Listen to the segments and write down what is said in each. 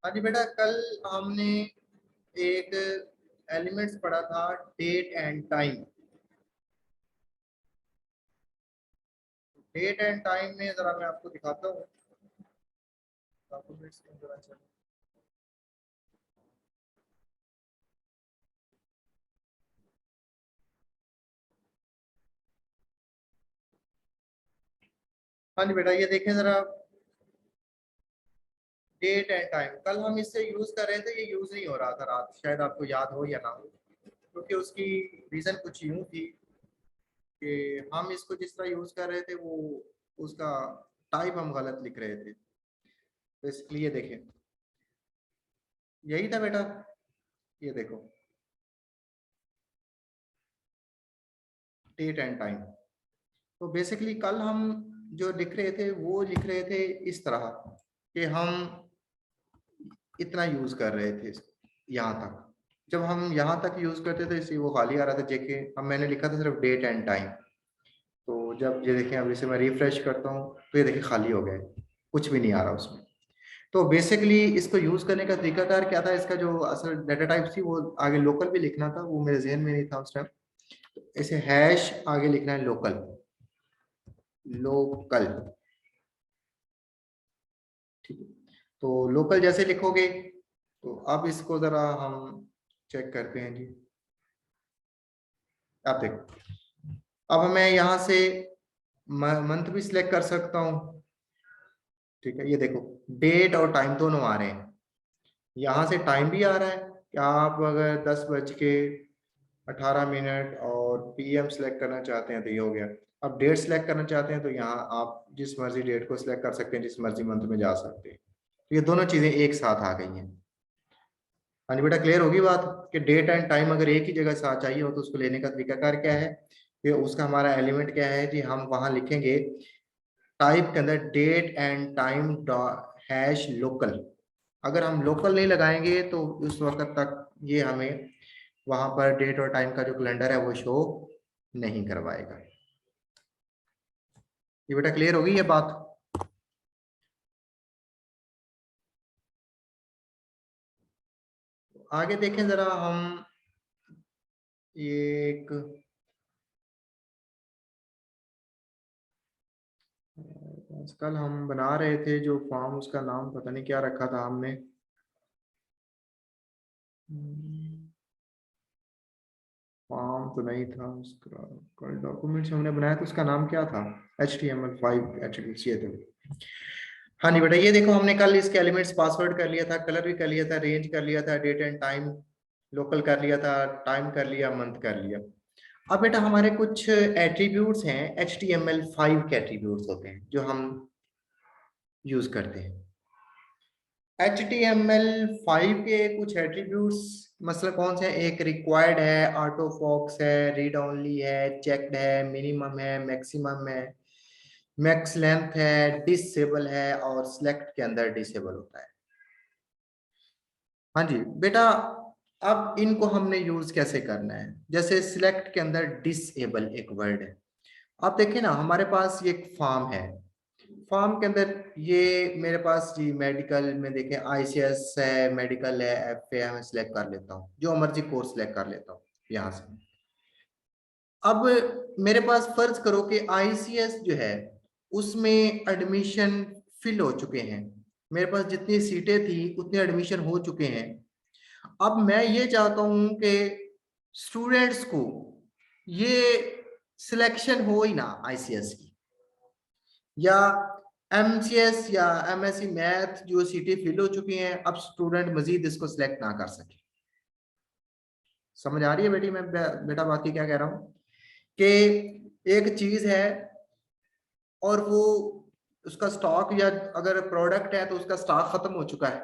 हाँ जी बेटा, कल हमने एक एलिमेंट्स पढ़ा था, date and time. Date and time में जरा मैं आपको दिखाता हूँ डॉक्यूमेंट्स के अंदर। अच्छा, हाँ जी बेटा, ये देखें जरा, डेट एंड टाइम कल हम इससे यूज कर रहे थे। ये यूज नहीं हो रहा था रात, शायद आपको याद हो या ना हो, क्योंकि उसकी रीजन कुछ यूं थी कि हम इसको जिस तरह यूज कर रहे थे वो उसका टाइप हम गलत लिख रहे थे। तो इसलिए ये देखें, यही था बेटा, ये देखो डेट एंड टाइम। तो बेसिकली कल हम जो लिख रहे थे वो लिख रहे थे इस तरह कि हम इतना यूज कर रहे थे यहाँ तक। जब हम यहाँ तक यूज करते थे इसी वो खाली आ रहा था। देखिए अब मैंने लिखा था सिर्फ डेट एंड टाइम। तो जब ये देखें, अब इसे मैं रिफ्रेश करता हूँ तो ये देखिए खाली हो गया, कुछ भी नहीं आ रहा उसमें। तो बेसिकली इसको यूज करने का तरीकाकार क्या था, इसका जो असल डाटा टाइप थी वो आगे लोकल भी लिखना था, वो मेरे जहन में नहीं था उस टाइम। इसे हैश आगे लिखना है लोकल, लोकल। ठीक है, तो लोकल जैसे लिखोगे तो अब इसको जरा हम चेक करते हैं जी। आप देखो, अब मैं यहाँ से मंथ भी सिलेक्ट कर सकता हूँ। ठीक है, ये देखो डेट और टाइम दोनों आ रहे हैं। यहाँ से टाइम भी आ रहा है कि आप अगर 10:18 और पीएम सेलेक्ट करना चाहते हैं तो ये हो गया। अब डेट सेलेक्ट करना चाहते हैं तो यहाँ आप जिस मर्जी डेट को सिलेक्ट कर सकते हैं, जिस मर्जी मंथ में जा सकते हैं। तो ये दोनों चीजें एक साथ आ गई हैं। हाँ जी बेटा, क्लियर होगी बात कि डेट एंड टाइम अगर एक ही जगह साथ चाहिए हो तो उसको लेने का तरीकाकार क्या है, कि उसका हमारा एलिमेंट क्या है जी। हम वहां लिखेंगे टाइप के अंदर date and time hash local. अगर हम लोकल नहीं लगाएंगे तो उस वक्त तक ये हमें वहां पर डेट और टाइम का जो कैलेंडर है वो शो नहीं करवाएगा। ये बेटा क्लियर होगी ये बात। आगे देखें जरा हम, ये एक आजकल हम बना रहे थे जो फॉर्म, उसका नाम पता नहीं क्या रखा था हमने। फॉर्म तो नहीं था उसका, कल डॉक्यूमेंट्स हमने बनाया तो उसका नाम क्या था, HTML5 एट्रीब्यूट्स, ये थे। हाँ जी बेटा, ये देखो हमने कल इसके एलिमेंट्स पासवर्ड कर लिया था, कलर भी कर लिया था, रेंज कर लिया था, डेट एंड टाइम लोकल कर लिया था, टाइम कर लिया, मंथ कर लिया। अब बेटा हमारे कुछ एट्रीब्यूट्स हैं, HTML5 के एट्रीब्यूट्स होते हैं जो हम यूज करते हैं। HTML5 के कुछ एट्रीब्यूट्स मतलब कौन से हैं, एक रिक्वायर्ड है, ऑटो फॉक्स है, रीड ओनली है, चेक्ड है, मिनिमम है, मैक्सिमम है, मैक्स लेंथ है, डिसेबल है, और सिलेक्ट के अंदर डिसेबल होता है। हाँ जी बेटा, अब इनको हमने यूज कैसे करना है, जैसे सिलेक्ट के अंदर डिसेबल एक वर्ड है। आप देखिए ना, हमारे पास ये एक फॉर्म है, फॉर्म के अंदर ये मेरे पास जी मेडिकल में देखें ICS है, मेडिकल है, FA है, मैं सिलेक्ट कर लेता हूँ, जो मर्जी कोर्स सिलेक्ट कर लेता हूँ यहाँ से। अब मेरे पास फर्ज करो कि ICS जो है उसमें एडमिशन फिल हो चुके हैं, मेरे पास जितनी सीटें थी उतने एडमिशन हो चुके हैं। अब मैं ये चाहता हूं कि स्टूडेंट्स को ये सिलेक्शन हो ही ना ICS की, या MCS या MSc मैथ जो सीटें फिल हो चुकी हैं, अब स्टूडेंट मजीद इसको सिलेक्ट ना कर सके। समझ आ रही है बेटी, मैं बेटा बाकी क्या कह रहा हूं, कि एक चीज है और वो उसका स्टॉक, या अगर प्रोडक्ट है तो उसका स्टॉक खत्म हो चुका है।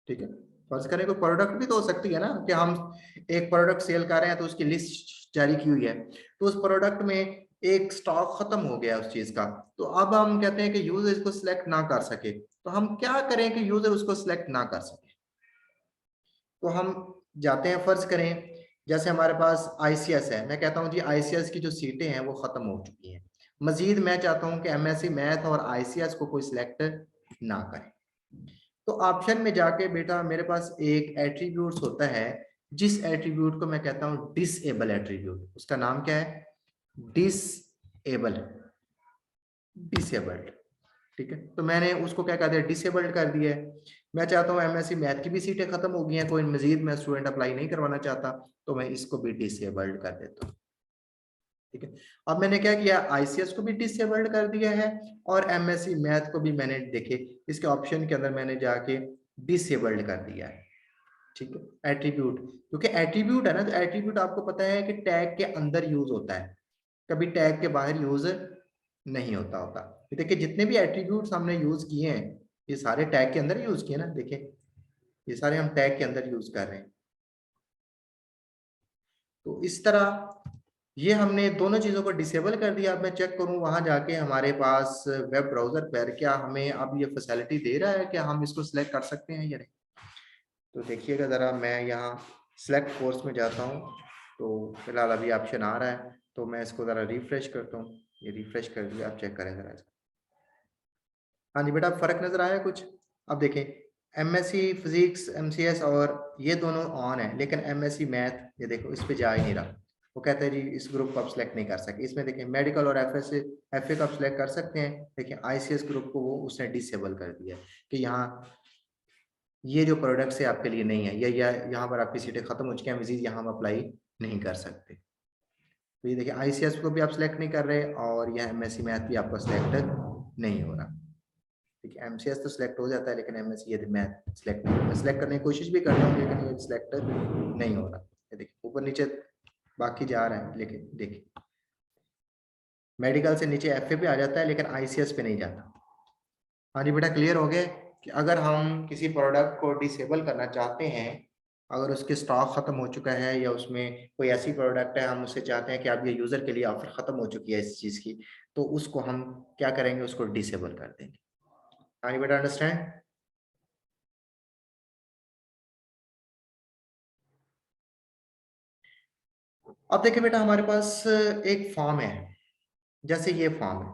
ठीक है, फर्ज करें कोई प्रोडक्ट भी तो हो सकती है ना, कि हम एक प्रोडक्ट सेल कर रहे हैं तो उसकी लिस्ट जारी की हुई है, तो उस प्रोडक्ट में एक स्टॉक खत्म हो गया उस चीज का। तो अब हम कहते हैं कि यूजर इसको सिलेक्ट ना कर सके, तो हम क्या करें कि यूजर उसको सिलेक्ट ना कर सके। तो हम जाते हैं, फर्ज करें जैसे हमारे पास ICS है, मैं कहता हूं जी ICS की जो सीटें हैं वो खत्म हो चुकी हैं, मजीद मैं चाहता हूं कि MSc मैथ और ICS को कोई सिलेक्ट ना करे। तो ऑप्शन में जाके बेटा मेरे पास एक एट्रीब्यूट्स होता है, जिस एट्रीब्यूट को मैं कहता हूं डिसेबल एट्रीब्यूट। उसका नाम क्या है? Disable, disabled. ठीक है, तो मैंने उसको क्या कर दिया? डिसेबल्ड कर दिया है। मैं चाहता हूँ एमएससी मैथ की भी सीटें खत्म हो गई हैं, कोई मजीद मैं स्टूडेंट अप्लाई नहीं करवाना चाहता, तो मैं इसको भी डिसेबल्ड कर देता हूँ। ठीक है, अब मैंने क्या किया? आईसीएस को भी डिसेबल्ड कर दिया है और एमएससी मैथ को भी मैंने देखे इसके ऑप्शन के अंदर मैंने जाके डिसेबल्ड कर दिया है। ठीक है, एट्रीब्यूट, क्योंकि एट्रीब्यूट है ना, तो एट्रीब्यूट आपको पता है कि टैग के अंदर यूज होता है, कभी टैग के बाहर यूज नहीं होता। देखिए जितने भी एट्रीब्यूट्स हमने यूज किए हैं ये सारे टैग के अंदर यूज किए ना, देखिए ये सारे हम टैग के अंदर यूज कर रहे हैं। तो इस तरह ये हमने दोनों चीजों को डिसेबल कर दिया। अब मैं चेक करूं वहां जाके हमारे पास वेब ब्राउजर पर क्या हमें अब ये फैसिलिटी दे रहा है कि हम इसको सिलेक्ट कर सकते हैं या नहीं। तो देखिएगा जरा, मैं यहाँ सिलेक्ट कोर्स में जाता हूँ, तो फिलहाल अभी ऑप्शन आ रहा है, तो मैं इसको जरा रिफ्रेश करता हूँ। ये रिफ्रेश कर दिया, आप चेक करें जरा इसको। हाँ जी बेटा, फर्क नजर आया कुछ? अब देखें, एमएससी फिजिक्स एमसीएस और ये दोनों ऑन है, लेकिन एमएससी मैथ ये देखो इस पे जा ही नहीं रहा। वो कहते हैं जी इस ग्रुप को आप सिलेक्ट नहीं कर सकते। इसमें देखिए मेडिकल और एफए को आप सिलेक्ट कर सकते हैं, देखिए आईसीएस ग्रुप को वो उसने डिसेबल कर दिया कि यहाँ ये जो प्रोडक्ट्स है आपके लिए नहीं है, या यहाँ पर आपकी सीटें खत्म हो चुकी हैं, मजीद यहाँ हम अप्लाई नहीं कर सकते। तो ये देखिए आईसीएस को भी आप सिलेक्ट नहीं कर रहे और यह एमएससी मैथ भी आपका सिलेक्ट नहीं हो रहा। ठीक है, एमसीएस तो सिलेक्ट हो जाता है, लेकिन एमएससी ये मैथ सिलेक्ट नहीं, मैं सिलेक्ट करने की कोशिश भी करता हूँ लेकिन ये सिलेक्ट नहीं हो रहा। ये देखिए ऊपर नीचे बाकी जा रहा है, लेकिन देखिए मेडिकल से नीचे एफए पे आ जाता है लेकिन आईसीएस पे नहीं जाता। हाँ जी बेटा, क्लियर हो गया कि अगर हम किसी प्रोडक्ट को डिसेबल करना चाहते हैं, अगर उसके स्टॉक खत्म हो चुका है या उसमें कोई ऐसी प्रोडक्ट है हम उससे चाहते हैं कि अब ये यूजर के लिए ऑफर खत्म हो चुकी है इस चीज की, तो उसको हम क्या करेंगे? उसको डिसेबल कर देंगे। हाँ जी बेटा, अंडरस्टैंड? अब देखिए बेटा, हमारे पास एक फॉर्म है, जैसे ये फॉर्म है,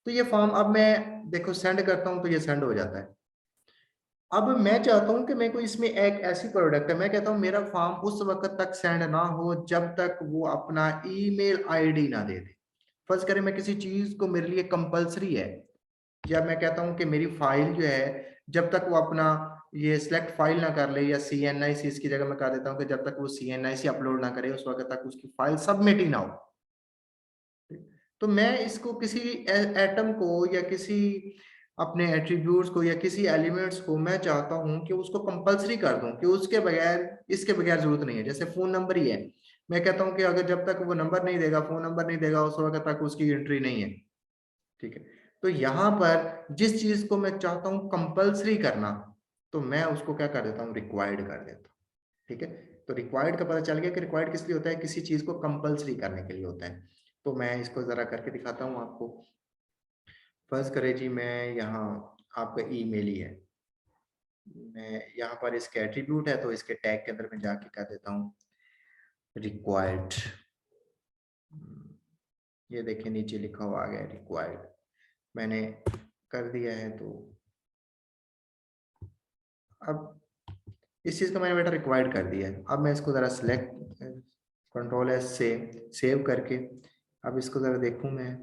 तो ये फॉर्म अब मैं देखो सेंड करता हूं तो ये सेंड हो जाता है। अब मैं चाहता हूं कि मेरे को इसमें एक ऐसी प्रोडक्ट है, मैं कहता हूं मेरा फॉर्म उस वक्त तक सेंड ना हो जब तक वो अपना ईमेल आईडी ना दे दे। फर्ज करें मैं किसी चीज को मेरे लिए कंपलसरी है, या मैं कहता हूं कि मेरी फाइल जो है जब तक वो अपना ये सिलेक्ट फाइल ना कर ले, या CNIC इसकी जगह मैं कह देता हूं कि जब तक वो CNIC अपलोड ना करे उस वक्त तक उसकी फाइल सबमिट ही ना हो। तो मैं इसको किसी एटम को या किसी अपने एट्रीब्यूट्स को या किसी एलिमेंट्स को मैं चाहता हूं कि उसको कंपलसरी कर दूं कि उसके बगैर इसके बगैर जरूरत नहीं है। जैसे फोन नंबर ही है, मैं कहता हूं कि अगर जब तक वो नंबर नहीं देगा, फोन नंबर नहीं देगा, उस वक्त तक उसकी एंट्री नहीं है। ठीक है, तो यहाँ पर जिस चीज को मैं चाहता हूँ कंपलसरी करना, तो मैं उसको क्या कर देता हूँ? रिक्वायर्ड कर देता हूँ। ठीक है, तो रिक्वायर्ड का पता चल गया कि रिक्वायर्ड किस लिए होता है? किसी चीज को कंपलसरी करने के लिए होता है। तो मैं इसको जरा करके दिखाता हूँ आपको। फर्ज करें जी मैं यहाँ, आपका ईमेल ही है, मैं यहाँ पर इसके एट्रीब्यूट है तो इसके टैग के अंदर मैं जाके कर देता हूँ रिक्वायर्ड। ये देखिए नीचे लिखा हुआ आ गया रिक्वायर्ड, मैंने कर दिया है। तो अब इस चीज को मैंने बेटा रिक्वायर्ड कर दिया है। अब मैं इसको जरा सिलेक्ट, कंट्रोल S से सेव करके अब इसको जरा देखूं मैं।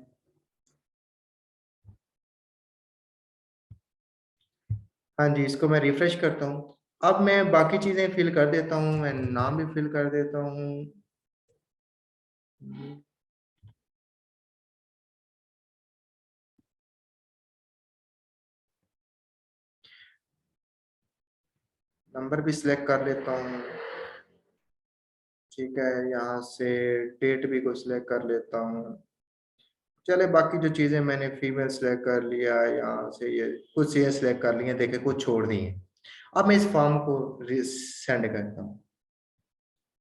हाँ जी, इसको मैं रिफ्रेश करता हूँ। अब मैं बाकी चीजें फिल कर देता हूँ, मैं नाम भी फिल कर देता हूँ। नंबर भी सिलेक्ट कर लेता हूँ। ठीक है, यहाँ से डेट भी को सिलेक्ट कर लेता हूँ। चले बाकी जो चीजें मैंने फीमेल सिलेक्ट कर लिया, यहाँ से ये कुछ ये सिलेक्ट कर लिए, देखे कुछ छोड़ दिए। अब मैं इस फॉर्म को सेंड करता हूँ।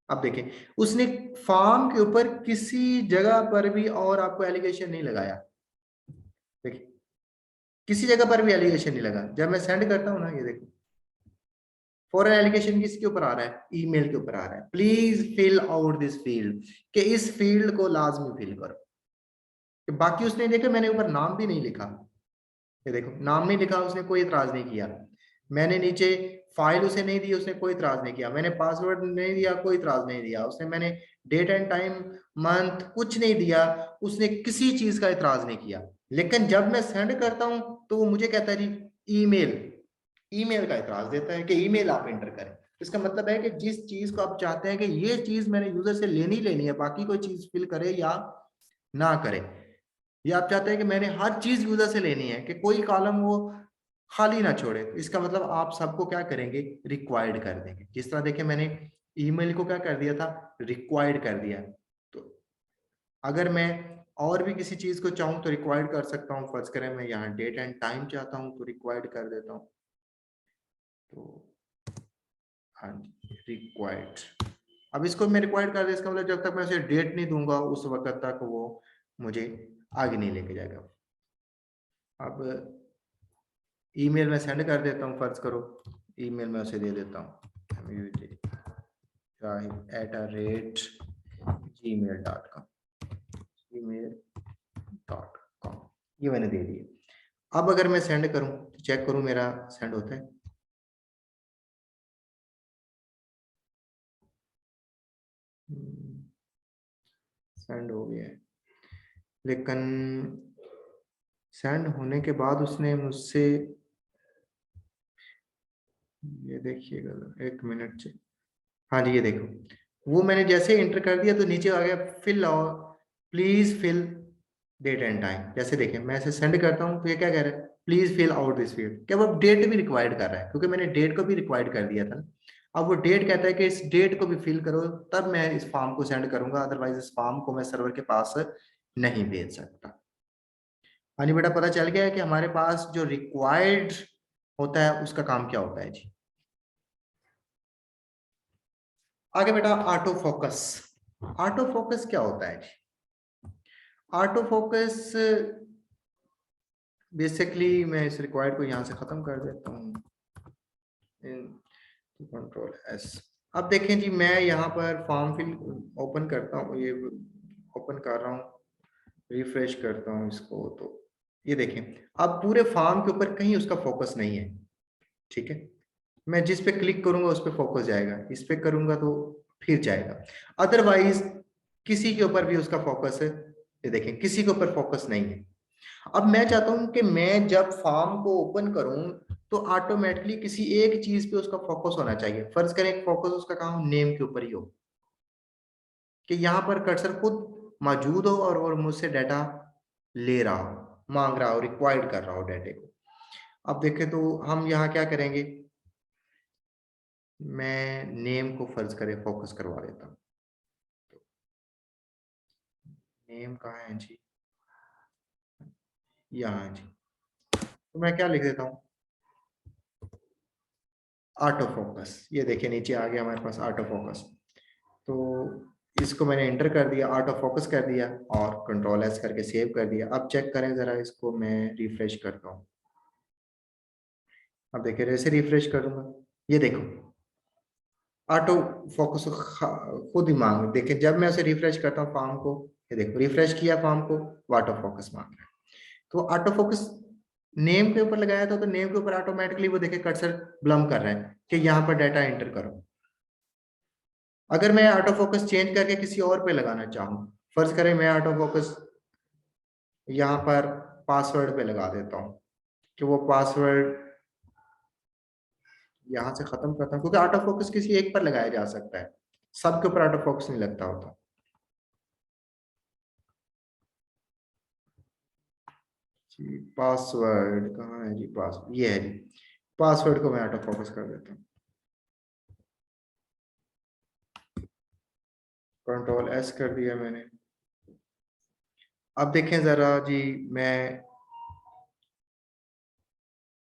अब देखिए उसने फॉर्म के ऊपर किसी जगह पर भी और आपको एलिगेशन नहीं लगाया। देखिए किसी जगह पर भी एलिगेशन नहीं लगा। जब मैं सेंड करता हूँ ना, ये देखो फॉरन एलिगेशन किसके ऊपर आ रहा है? ईमेल के ऊपर आ रहा है। Please fill out this field, कि इस फील्ड को लाजमी फिल करो। कि बाकी उसने देखा मैंने ऊपर नाम भी नहीं लिखा, ये देखो नाम नहीं लिखा, उसने कोई इतराज नहीं किया। मैंने नीचे फाइल उसे नहीं दी, उसने कोई इतराज नहीं किया। मैंने पासवर्ड नहीं दिया, कोई इतराज नहीं दिया। उसने मैंने डेट एंड टाइम मंथ कुछ नहीं दिया, उसने किसी चीज का इतराज नहीं किया। लेकिन जब मैं सेंड करता हूं तो वो मुझे कहता है जी ईमेल, ईमेल का इतराज देता है कि ईमेल आप एंटर करें। इसका मतलब है कि जिस चीज को आप चाहते हैं कि ये चीज मैंने यूजर से लेनी लेनी है, बाकी कोई चीज फिल करे या ना करे, या आप चाहते हैं कि मैंने हर चीज यूजर से लेनी है, कि कोई कॉलम वो खाली ना छोड़े, तो इसका मतलब आप सबको क्या करेंगे, रिक्वायर्ड कर देंगे। जिस तरह देखिए मैंने ईमेल को क्या कर दिया था, रिक्वायर्ड कर दिया। तो अगर मैं और भी किसी चीज को चाहूँ तो रिक्वायर्ड कर सकता हूँ। फर्ज करें मैं यहाँ डेट एंड टाइम चाहता हूँ तो रिक्वायर्ड कर देता हूँ। तो हाँ जी, रिक्वायर्ड। अब इसको मैं रिक्वायर्ड कर दिया, इसका मतलब जब तक मैं उसे डेट नहीं दूंगा उस वक्त तक वो मुझे आगे नहीं लेके जाएगा। अब ईमेल में सेंड कर देता हूँ, फर्ज करो ईमेल में उसे दे देता हूँ @gmail.com, gmail.com, ये मैंने दे दिया। अब अगर मैं सेंड करूं तो चेक करूं मेरा सेंड होता है। सेंड हो गया है, लेकिन सेंड होने के बाद उसने मुझसे, ये देखिएगा एक मिनट से, हाँ जी ये देखो, वो मैंने जैसे इंटर कर दिया तो नीचे आ गया फिल और please fill date and time. जैसे देखें मैं इसे सेंड करता हूँ तो ये क्या कह रहा है, please fill out this field. क्या वो डेट भी रिक्वायर्ड कर रहा है, क्योंकि मैंने डेट को भी रिक्वायर्ड कर दिया था। अब वो डेट कहता है कि इस डेट को भी फिल करो, तब मैं इस फॉर्म को सेंड करूंगा, अदरवाइज इस फॉर्म को मैं सर्वर के पास नहीं भेज सकता। हाँ जी बेटा, पता चल गया है कि हमारे पास जो रिक्वायर्ड होता है उसका काम क्या होता है जी। आगे बेटा ऑटो फोकस। ऑटो फोकस क्या होता है जी? ऑटो फोकस बेसिकली, मैं इस रिक्वायर्ड को यहाँ से खत्म कर देता हूँ, कंट्रोल एस। अब देखें जी, मैं यहाँ पर फॉर्म फिल ओपन करता हूँ, ये ओपन कर रहा हूँ, रिफ्रेश करता हूँ इसको, तो ये देखें अब पूरे फॉर्म के ऊपर कहीं उसका फोकस नहीं है। ठीक है, मैं जिस पे क्लिक करूंगा उस पे फोकस जाएगा, इस पे करूंगा तो फिर जाएगा, अदरवाइज किसी के ऊपर भी उसका फोकस है। ये देखें किसी के ऊपर फोकस नहीं है। अब मैं चाहता हूं कि मैं जब फॉर्म को ओपन करूं तो ऑटोमेटिकली किसी एक चीज पे उसका फोकस होना चाहिए। फर्ज करें फोकस उसका काम नेम के ऊपर ही हो, कि यहाँ पर कर्सर खुद मौजूद हो और मुझसे डाटा ले रहा हो, मांग रहा हो, रिक्वायर्ड कर रहा हो डाटे को। अब देखें तो हम यहाँ क्या करेंगे, मैं नेम को फर्ज करें फोकस करवा देता हूँ। नेम कहाँ है जी, यहाँ है जी। तो मैं क्या लिख देता हूँ, ऑटो फोकस। ये देखिए नीचे आ गया हमारे पास ऑटो फोकस। तो इसको मैंने एंटर कर दिया, ऑटो फोकस कर दिया और कंट्रोल एस करके सेव कर दिया। अब चेक करें जरा इसको, मैं रिफ्रेश करता हूँ। अब देखिए जैसे रिफ्रेश करूंगा, ये देखो ऑटो फोकस खुद ही मांग, देखिए जब मैं उसे रिफ्रेश करता हूँ फॉर्म को, ये देखो रिफ्रेश किया फॉर्म को, ऑटो फोकस मांग रहा है। तो ऑटो फोकस नेम के ऊपर लगाया था तो नेम के ऊपर ऑटोमेटिकली वो देखिए कर्सर ब्लम कर रहा है कि यहाँ पर डाटा एंटर करो। अगर मैं ऑटो फोकस चेंज करके किसी और पे लगाना चाहूँ, फर्ज करें मैं ऑटो फोकस यहाँ पर पासवर्ड पे लगा देता हूँ, कि वो पासवर्ड यहाँ से खत्म करता हूँ, क्योंकि ऑटो फोकस किसी एक पर लगाया जा सकता है, सबके ऊपर ऑटो फोकस नहीं लगता होता। जी पासवर्ड कहाँ है जी, पासवर्ड ये है जी। पासवर्ड को मैं ऑटो फोकस कर देता हूँ, कंट्रोल एस कर दिया मैंने। अब देखें जरा जी, मैं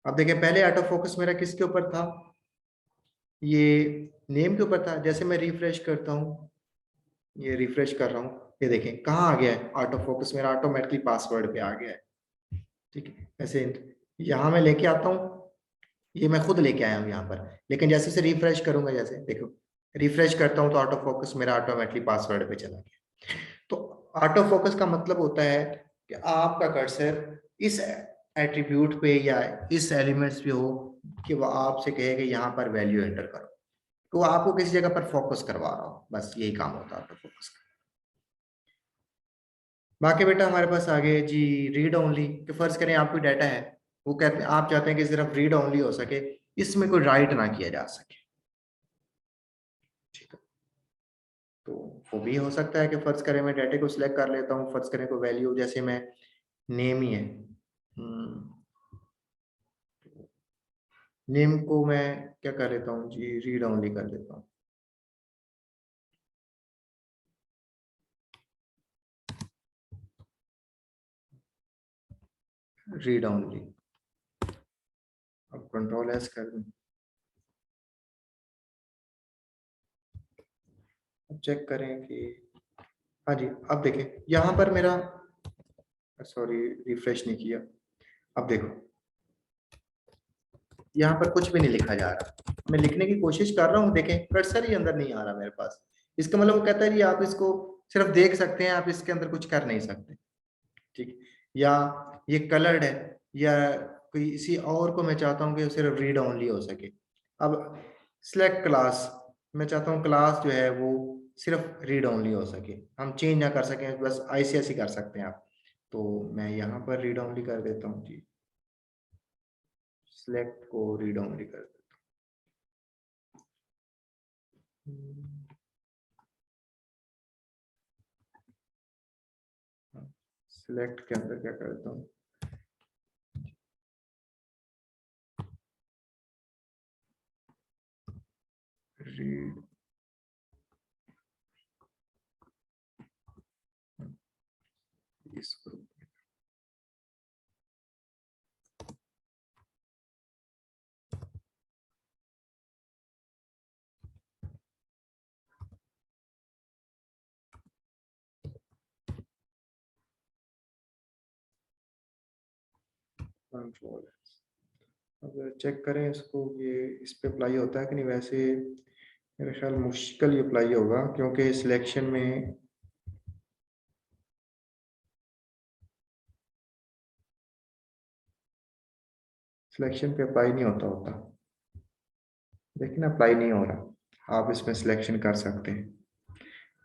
अब देखें पहले ऑटो फोकस मेरा किसके ऊपर था, ये नेम के ऊपर था। जैसे मैं रिफ्रेश करता हूँ, ये रिफ्रेश कर रहा हूँ, ये देखें कहाँ आ गया है ऑटो फोकस, मेरा ऑटोमेटिकली पासवर्ड पे आ गया है। ठीक है, ऐसे यहाँ मैं लेके आता हूँ, ये मैं खुद लेके आया हूँ यहाँ पर, लेकिन जैसे से रिफ्रेश करूंगा, जैसे देखो रिफ्रेश करता हूँ तो ऑटो फोकस मेरा ऑटोमेटिकली पासवर्ड पे चला गया। तो ऑटो फोकस का मतलब होता है कि आपका कर्सर इस एट्रीब्यूट पे या इस एलिमेंट्स पे हो कि वो आपसे कहे कि यहाँ पर वैल्यू एंटर करो, तो वो आपको किसी जगह पर फोकस करवा रहा हो, बस यही काम होता है आपका फोकस का। बाकी बेटा हमारे पास आगे जी रीड ओनली, कि फर्ज करें आपको डाटा है, वो कहते हैं आप चाहते हैं कि सिर्फ रीड ओनली हो सके, इसमें कोई राइट ना किया जा सके, ठीक है। तो वो भी हो सकता है कि फर्ज करें मैं डाटा को सिलेक्ट कर लेता हूँ, फर्ज करें कोई वैल्यू, जैसे मैं नेम ही है, नेम को मैं क्या कर लेता हूँ जी, रीड ओनली कर लेता हूँ। रीड ओनली, अब कंट्रोल एस कर दूं, अब चेक करें कि हाँ जी, अब देखें यहाँ पर मेरा, सॉरी रिफ्रेश नहीं किया, अब देखो यहाँ पर कुछ भी नहीं लिखा जा रहा, मैं लिखने की कोशिश कर रहा हूँ, देखें कर्सर ही अंदर नहीं आ रहा मेरे पास। इसका मतलब वो कहता है जी आप इसको सिर्फ देख सकते हैं, आप इसके अंदर कुछ कर नहीं सकते, ठीक। या ये कलर्ड है, या कोई इसी और को मैं चाहता हूँ कि सिर्फ रीड ओनली हो सके। अब सिलेक्ट क्लास, मैं चाहता हूँ क्लास जो है वो सिर्फ रीड ओनली हो सके, हम चेंज ना कर सकें, बस ऐसे ऐसे कर सकते हैं आप। तो मैं यहाँ पर रीड ओनली कर देता हूँ जी, सिलेक्ट को रीड ओनली कर देता हूँ। सिलेक्ट के अंदर क्या करता हूँ, रीड, इसको कंट्रोल, अब चेक करें इसको, ये इस पे अप्लाई होता है कि नहीं। वैसे मेरे ख्याल मुश्किल ये अप्लाई होगा, क्योंकि सिलेक्शन में सिलेक्शन पे अप्लाई नहीं होता। देखिए ना, अप्लाई नहीं हो रहा, आप इसमें सिलेक्शन कर सकते हैं,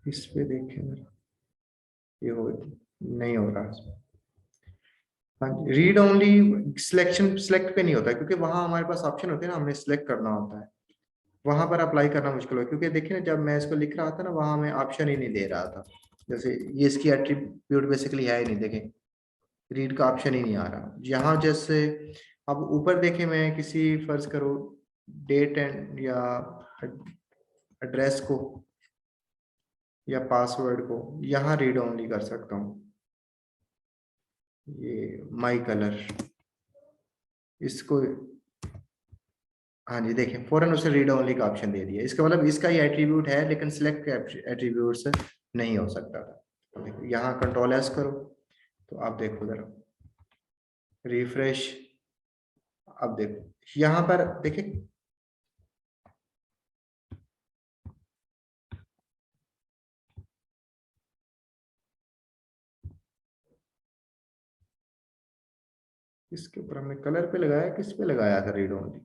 इस पे देखें जरा, ये हो नहीं हो रहा इसमें। हाँ, रीड ओनली सिलेक्शन सेलेक्ट पे नहीं होता, क्योंकि वहां हमारे पास ऑप्शन होते हैं ना, हमने सिलेक्ट करना होता है, वहां पर अप्लाई करना मुश्किल हो, क्योंकि देखिए ना जब मैं इसको लिख रहा था ना, वहां हमें ऑप्शन ही नहीं दे रहा था, जैसे ये इसकी एट्रीब्यूट बेसिकली है ही नहीं, देखें रीड का ऑप्शन ही नहीं आ रहा यहाँ। जैसे अब ऊपर देखें, मैं किसी फर्ज करो डेट एंड या एड्रेस को या पासवर्ड को यहाँ रीड ओनली कर सकता हूँ, ये माई कलर, इसको हाँ जी, देखें फौरन उसे रीड ओनली का ऑप्शन दे दिया, इसका मतलब इसका ही एट्रीब्यूट है, लेकिन सिलेक्ट एट्रीब्यूट से नहीं हो सकता था। तो देखो यहाँ कंट्रोल एस करो, तो आप देखो जरा रिफ्रेश, अब देखो यहाँ पर देखिए, इसके ऊपर हमने कलर पे लगाया, किस पे लगाया था रीड ओनली,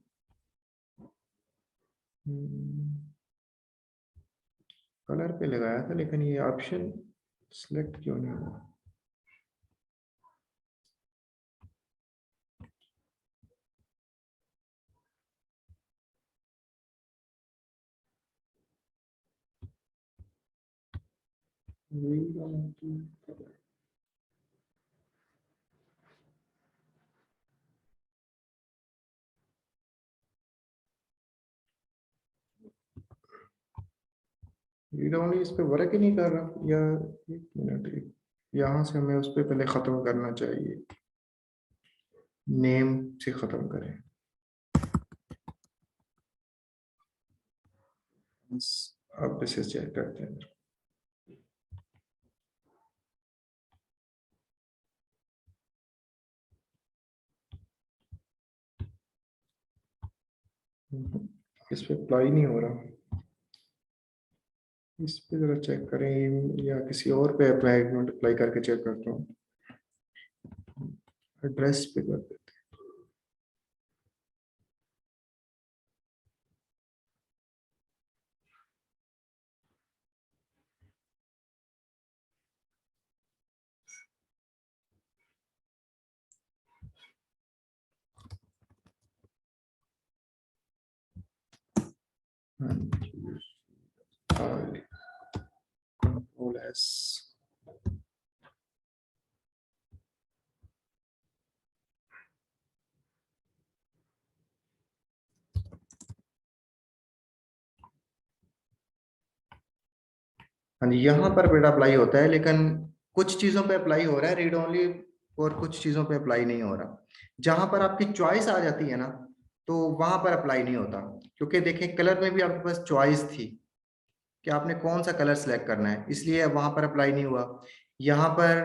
कलर पे लगाया था, लेकिन ये ऑप्शन सिलेक्ट क्यों नहीं हुआ। Read only, रीड ओनली इस पे वर्क ही नहीं कर रहा, या एक मिनट, यहाँ से हमें उस पर पहले खत्म करना चाहिए, नेम से खत्म करें, अब इसे चेक करते हैं। इस पे अप्लाई नहीं हो रहा, इस पे जरा चेक करें, या किसी और पे अप्लाई अप्लाई करके चेक करता हूँ, एड्रेस पे कर देते कंट्रोल एस। हाँ जी, यहाँ पर बेटा अप्लाई होता है, लेकिन कुछ चीजों पे अप्लाई हो रहा है रीड ओनली, और कुछ चीजों पे अप्लाई नहीं हो रहा। जहां पर आपकी चॉइस आ जाती है ना, तो वहां पर अप्लाई नहीं होता। क्योंकि देखें, कलर में भी आपके पास चॉइस थी कि आपने कौन सा कलर सेलेक्ट करना है, इसलिए वहां पर अप्लाई नहीं हुआ। यहाँ पर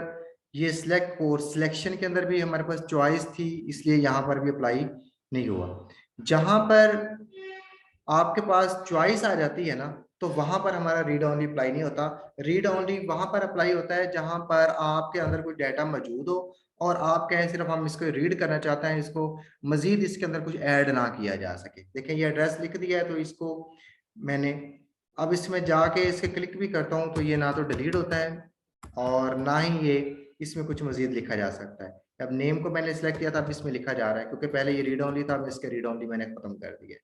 ये सिलेक्ट कोर्स, सिलेक्शन के अंदर भी हमारे पास चॉइस थी, इसलिए यहाँ पर भी अप्लाई नहीं हुआ। जहां पर आपके पास चॉइस आ जाती है ना, तो वहां पर हमारा रीड ओनली अप्लाई नहीं होता। रीड ओनली वहां पर अप्लाई होता है जहां पर आपके अंदर कोई डाटा मौजूद हो, और आप कहें सिर्फ हम इसको रीड करना चाहते हैं, इसको मजीद इसके अंदर कुछ ऐड ना किया जा सके। देखें, ये एड्रेस लिख दिया है, तो इसको मैंने अब इसमें जाके इसके क्लिक भी करता हूँ, तो ये ना तो डिलीट होता है और ना ही ये इसमें कुछ मजीद लिखा जा सकता है। अब नेम को मैंने सेलेक्ट किया था, अब इसमें लिखा जा रहा है, क्योंकि पहले ये रीड ओनली था, अब इसके रीड ओनली मैंने खत्म कर दिया।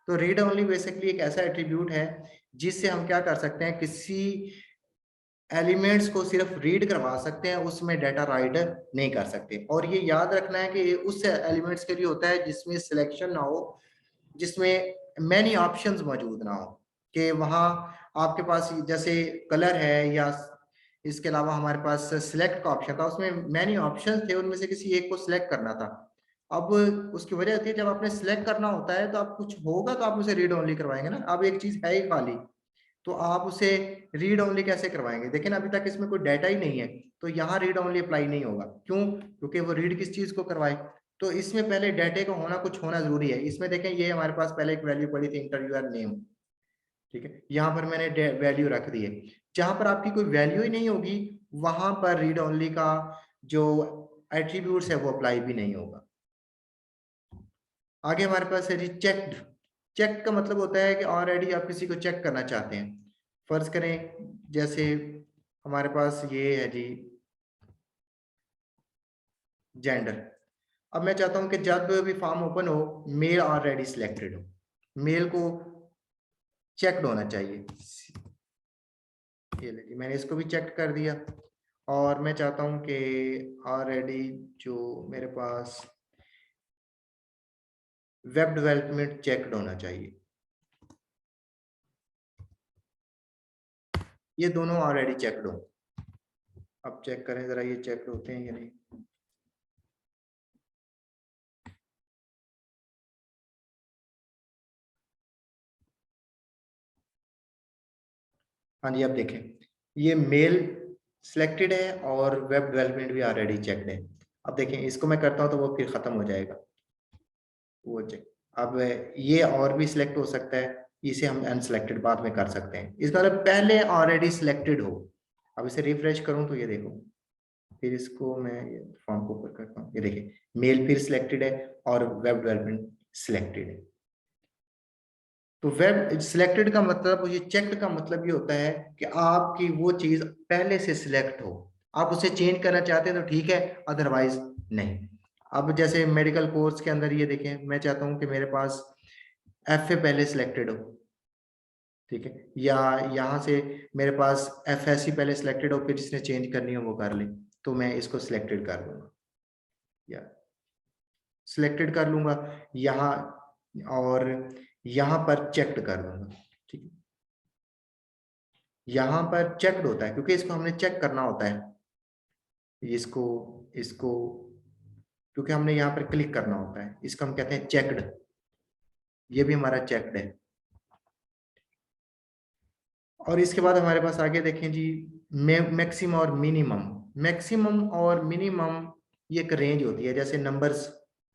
तो रीड ओनली बेसिकली एक ऐसा एट्रीब्यूट है जिससे हम क्या कर सकते हैं, किसी एलिमेंट्स को सिर्फ रीड करवा सकते हैं, उसमें डाटा राइट नहीं कर सकते। और ये याद रखना है कि उस एलिमेंट्स के लिए होता है जिसमें सिलेक्शन ना हो, जिसमें मैनी ऑप्शंस मौजूद ना हो, कि वहाँ आपके पास जैसे कलर है, या इसके अलावा हमारे पास सिलेक्ट का ऑप्शन था, उसमें मैनी ऑप्शंस थे, उनमें से किसी एक को सिलेक्ट करना था। अब उसकी वजह होती है, जब आपने सिलेक्ट करना होता है तो आप कुछ होगा तो आप उसे रीड ओनली करवाएंगे ना। अब एक चीज है ही खाली, तो आप उसे रीड ओनली कैसे करवाएंगे? देखिए ना, अभी तक इसमें कोई डाटा ही नहीं है, तो यहाँ रीड ओनली अप्लाई नहीं होगा। क्यों? क्योंकि वो रीड किस चीज को करवाए, तो इसमें पहले डाटे का होना, कुछ होना जरूरी है। इसमें देखें, ये हमारे पास पहले एक वैल्यू पड़ी थी, इंटर यूर नेम, ठीक है, यहाँ पर मैंने वैल्यू रख दी है। जहां पर आपकी कोई वैल्यू ही नहीं होगी, वहां पर रीड ओनली का जो एट्रीब्यूट्स है वो अप्लाई भी नहीं होगा। आगे हमारे पास है जी चेक्ड। चेक का मतलब होता है कि ऑलरेडी आप किसी को चेक करना चाहते हैं। फर्ज करें, जैसे हमारे पास ये है जी जेंडर। अब मैं चाहता हूं कि जब भी फॉर्म ओपन हो, मेल ऑलरेडी सिलेक्टेड हो, मेल को चेक्ड होना चाहिए। ये लीजिए, मैंने इसको भी चेक कर दिया। और मैं चाहता हूं कि ऑलरेडी जो मेरे पास वेब डेवलपमेंट चेक्ड होना चाहिए, ये दोनों ऑलरेडी चेक्ड हो। अब चेक करें जरा, ये चेक होते हैं या नहीं। हाँ जी, अब देखें, ये मेल सिलेक्टेड है और वेब डेवलपमेंट भी ऑलरेडी चेक्ड है। अब देखें, इसको मैं करता हूँ तो वो फिर खत्म हो जाएगा, वो चेक। अब ये और भी सिलेक्ट हो सकता है, इसे हम अनसिलेक्टेड बाद में कर सकते हैं। इसका मतलब पहले ऑलरेडी सिलेक्टेड हो। अब इसे रिफ्रेश करूं तो ये देखो, फिर इसको मैं ये फॉर्म को ऊपर करता हूँ, ये देखिए मेल फिर सिलेक्टेड है और वेब डेवलपमेंट सिलेक्टेड है। तो वेब सिलेक्टेड का मतलब, ये चेक्ड का मतलब ये होता है कि आपकी वो चीज पहले से सिलेक्ट हो, आप उसे चेंज करना चाहते हैं तो ठीक है, अदरवाइज नहीं। अब जैसे मेडिकल कोर्स के अंदर ये देखें, मैं चाहता हूं कि मेरे पास एफ ए पहले सिलेक्टेड हो, ठीक है, या यहाँ से मेरे पास एफ एस सी पहले सिलेक्टेड हो, फिर जिसने चेंज करनी हो वो कर ले, तो मैं इसको सिलेक्टेड कर लूंगा, या सिलेक्टेड कर लूंगा यहाँ, और यहाँ पर चेक्ड कर दूंगा, ठीक है। यहाँ पर चेक्ड होता है क्योंकि इसको हमने चेक करना होता है, इसको इसको क्योंकि हमने यहाँ पर क्लिक करना होता है, इसको हम कहते हैं चेक्ड। ये भी हमारा चेक्ड है। और इसके बाद हमारे पास आगे देखें जी, मैक्सिमम और मिनिमम। मैक्सिमम और मिनिमम ये एक रेंज होती है, जैसे नंबर्स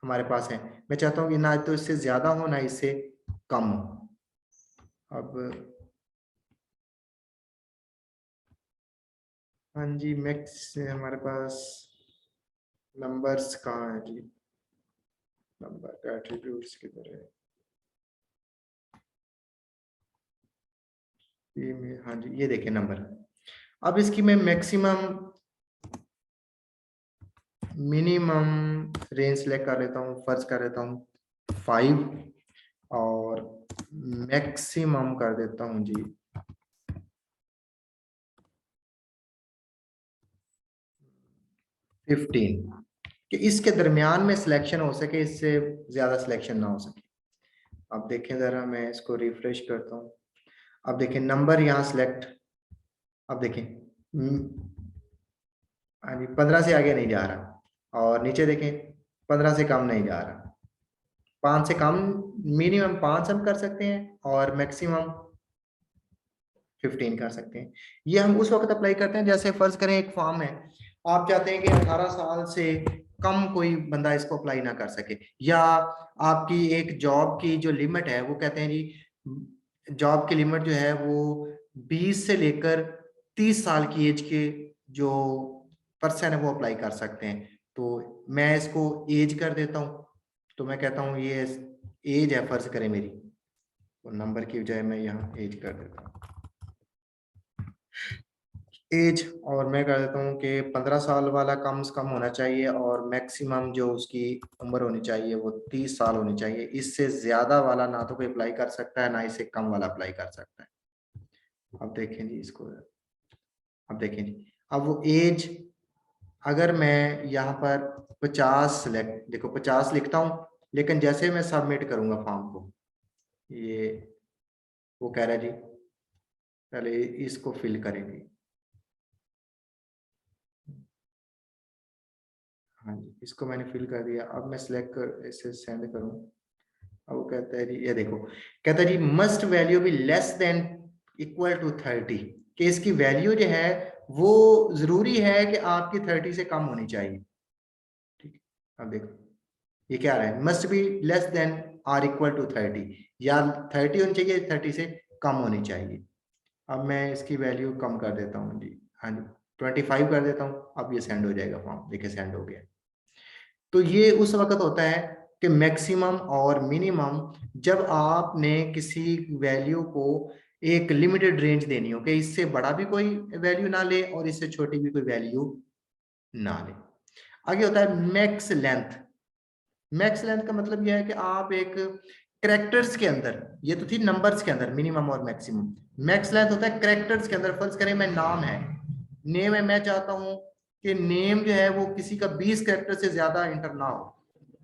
हमारे पास हैं, मैं चाहता हूँ कि ना तो इससे ज्यादा हो ना इससे कम हो। अब हाँ जी, मैक्स हमारे पास नंबर्स कहाँ है जी, नंबर का एट्रीब्यूट्स किधर है, ये हाँ जी, ये देखिए नंबर। अब इसकी मैं मैक्सिमम मिनिमम रेंज सेलेक्ट कर लेता हूँ, फर्ज कर लेता हूँ 5 और मैक्सिमम कर देता हूं जी 15, कि इसके दरमियान में सिलेक्शन हो सके, इससे ज्यादा सिलेक्शन ना हो सके। अब देखें जरा, मैं इसको रिफ्रेश करता हूँ। अब देखें नंबर यहाँ सिलेक्ट, अब देखें हाँ जी 15 से आगे नहीं जा रहा, और नीचे देखें 15 से कम नहीं जा रहा। 5 से कम, मिनिमम 5 हम कर सकते हैं और मैक्सिमम 15 कर सकते हैं। ये हम उस वक्त अप्लाई करते हैं जैसे फर्ज करें एक फॉर्म है, आप चाहते हैं कि 18 साल से कम कोई बंदा इसको अप्लाई ना कर सके, या आपकी एक जॉब की जो लिमिट है वो कहते हैं जी जॉब की लिमिट जो है वो 20 से लेकर 30 साल की एज के जो पर्सन है वो अप्लाई कर सकते हैं। तो मैं इसको एज कर देता हूँ, तो मैं कहता हूँ ये एज है फर्ज करें मेरी, तो नंबर की बजाय मैं यहाँ एज कर देता हूँ एज, और मैं कह देता हूँ कि 15 साल वाला कम से कम होना चाहिए और मैक्सिमम जो उसकी उम्र होनी चाहिए वो 30 साल होनी चाहिए। इससे ज्यादा वाला ना तो कोई अप्लाई कर सकता है, ना इससे कम वाला अप्लाई कर सकता है। अब देखें जी इसको, अब देखें जी, अब वो एज अगर मैं यहाँ पर 50 सेलेक्ट, देखो 50 लिखता हूँ, लेकिन जैसे मैं सबमिट करूंगा फॉर्म को, ये वो कह रहा है जी पहले इसको फिल करेंगे। हाँ जी इसको मैंने फिल कर दिया, अब मैं सिलेक्ट कर इसे सेंड करूँ। अब वो कहता है जी, ये देखो कहता है G must value be less than equal to 30, कि इसकी वैल्यू जो है वो जरूरी है कि आपकी 30 से कम होनी चाहिए। ठीक है, अब देखो ये क्या रहा है, must be less than or equal to 30, या 30 होनी चाहिए, 30 से कम होनी चाहिए। अब मैं इसकी वैल्यू कम कर देता हूँ जी, हाँ जी 25 कर देता हूँ। अब ये सेंड हो जाएगा फॉर्म, देखिए सेंड हो गया। तो ये उस वक्त होता है कि मैक्सिमम और मिनिमम जब आपने किसी वैल्यू को एक लिमिटेड रेंज देनी हो कि इससे बड़ा भी कोई वैल्यू ना ले और इससे छोटी भी कोई वैल्यू ना ले। आगे होता है मैक्स लेंथ। मैक्स लेंथ का मतलब यह है कि आप एक करेक्टर्स के अंदर, ये तो थी नंबर्स के अंदर मिनिमम और मैक्सिमम, मैक्स लेंथ होता है करेक्टर्स के अंदर। फर्ज करें मैं नाम है, नेम है, मैं चाहता हूं कि नेम जो है वो किसी का 20 करेक्टर से ज्यादा इंटर ना हो,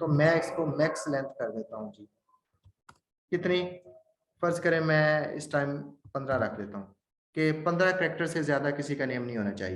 तो मैं इसको मैक्स लेंथ कर देता हूं जी। कितनी, फर्ज करें मैं इस टाइम 15 रख देता हूं कि 15 करेक्टर से ज्यादा किसी का नेम नहीं होना चाहिए।